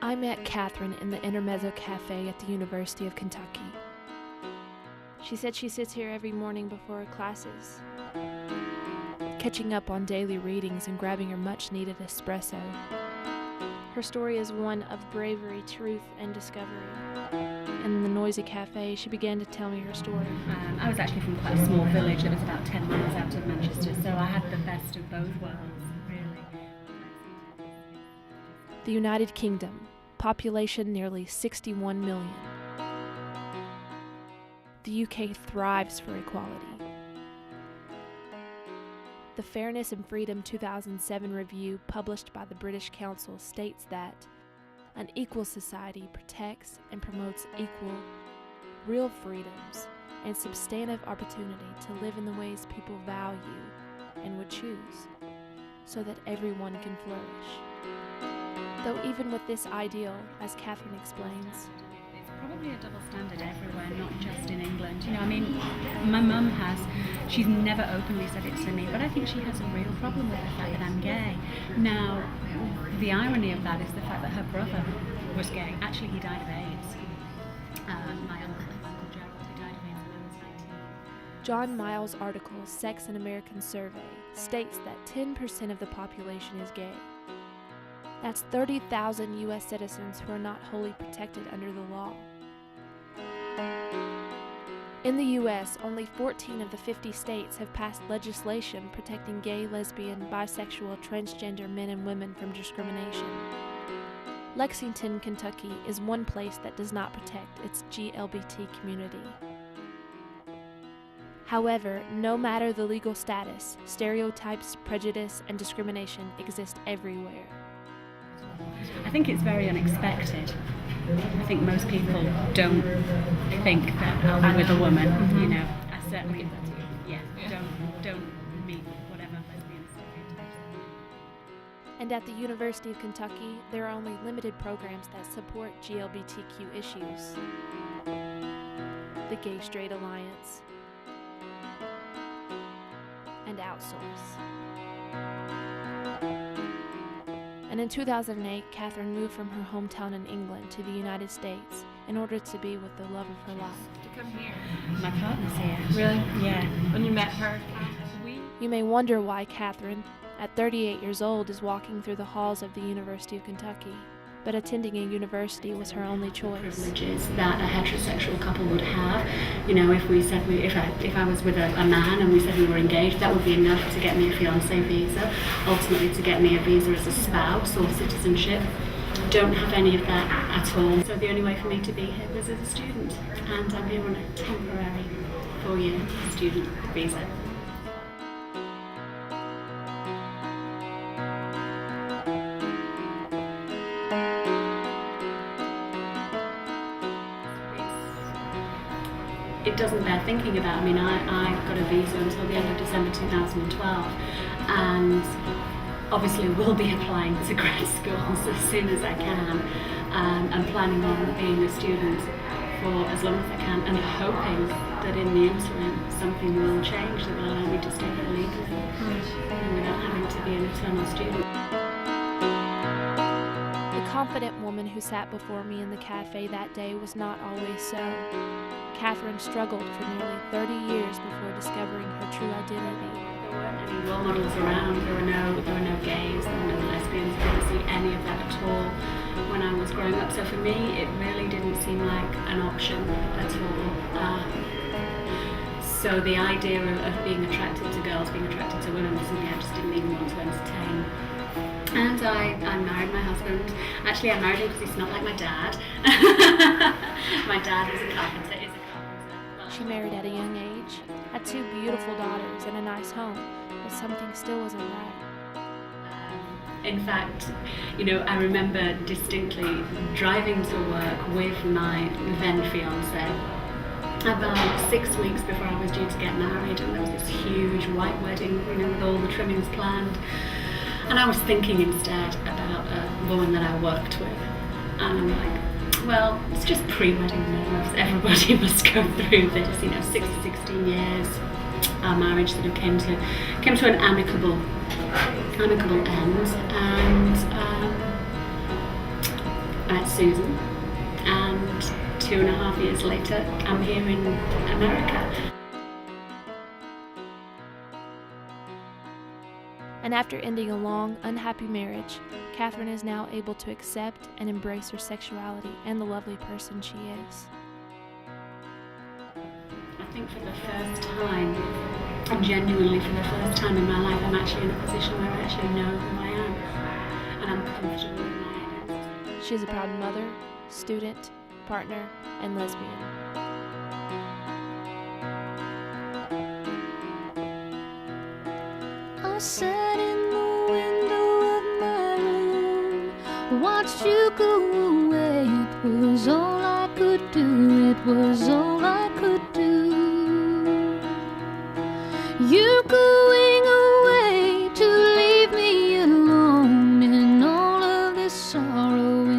I met Catherine in the Intermezzo Cafe at the University of Kentucky. She said she sits here every morning before her classes, catching up on daily readings and grabbing her much-needed espresso. Her story is one of bravery, truth, and discovery. In the noisy cafe, she began to tell me her story. I was actually from quite a small village that was about 10 miles out of Manchester, so I had the best of both worlds, really. The United Kingdom, population nearly 61 million. The UK thrives for equality. The Fairness and Freedom 2007 review published by the British Council states that an equal society protects and promotes equal, real freedoms and substantive opportunity to live in the ways people value and would choose, so that everyone can flourish. Though even with this ideal, as Catherine explains, It's probably a double standard everywhere, not just in England. My mum she's never openly said it to me, but I think she has a real problem with the fact that I'm gay. Now, the irony of that is the fact that her brother was gay. Actually, he died of AIDS. My uncle Gerald, he died of AIDS when I was 19. John Miles' article, Sex and American Survey, states that 10% of the population is gay. That's 30,000 U.S. citizens who are not wholly protected under the law. In the U.S., only 14 of the 50 states have passed legislation protecting gay, lesbian, bisexual, transgender men and women from discrimination. Lexington, Kentucky is one place that does not protect its GLBT community. However, no matter the legal status, stereotypes, prejudice, and discrimination exist everywhere. I think it's very unexpected. I think most people don't think that I'll be with a woman, I certainly, don't meet whatever lesbian stereotypes. And at the University of Kentucky, there are only limited programs that support GLBTQ issues. The Gay-Straight Alliance and Outsource. And in 2008, Catherine moved from her hometown in England to the United States in order to be with the love of her life. To come here. My partner's here. Really? Yeah. When you met her? You may wonder why Catherine, at 38 years old, is walking through the halls of the University of Kentucky. But attending a university was her only choice. Privileges that a heterosexual couple would have. If I was with a man and we said we were engaged, that would be enough to get me a fiancé visa, ultimately to get me a visa as a spouse or citizenship. Don't have any of that at all. So the only way for me to be here was as a student, and I'm here on a temporary 4-year student visa. It doesn't bear thinking about. I got a visa until the end of December 2012, and obviously will be applying to grad schools as soon as I can. I'm planning on being a student for as long as I can, and hoping that in the interim something will change that will allow me to stay here legally and without having to be an eternal student. The confident woman who sat before me in the cafe that day was not always so. Catherine struggled for nearly 30 years before discovering her true identity. There weren't any role models around. There were no gays, there were no lesbians. I didn't see any of that at all when I was growing up. So for me, it really didn't seem like an option at all. So the idea of being attracted to girls, being attracted to women, was something I just didn't even want to entertain. And I married my husband. Actually, I married him because he's not like my dad. My dad was a carpenter. She married at a young age, had 2 beautiful daughters and a nice home, but something still wasn't right. In fact, I remember distinctly driving to work with my then fiancé about 6 weeks before I was due to get married, and there was this huge white wedding, with all the trimmings planned. And I was thinking instead about a woman that I worked with, and I'm like, well, it's just pre-wedding nerves. Everybody must go through this, 6 to 16 years. Our marriage sort of came to an amicable end, and Susan, and 2.5 years later, I'm here in America. And after ending a long, unhappy marriage, Catherine is now able to accept and embrace her sexuality and the lovely person she is. I think for the first time, and genuinely for the first time in my life, I'm actually in a position where I actually know who I am, and I'm comfortable in my identity. She is a proud mother, student, partner, and lesbian. I sat in the window of my room, watched you go away. It was all I could do, it was all I could do. You're going away to leave me alone in all of this sorrow.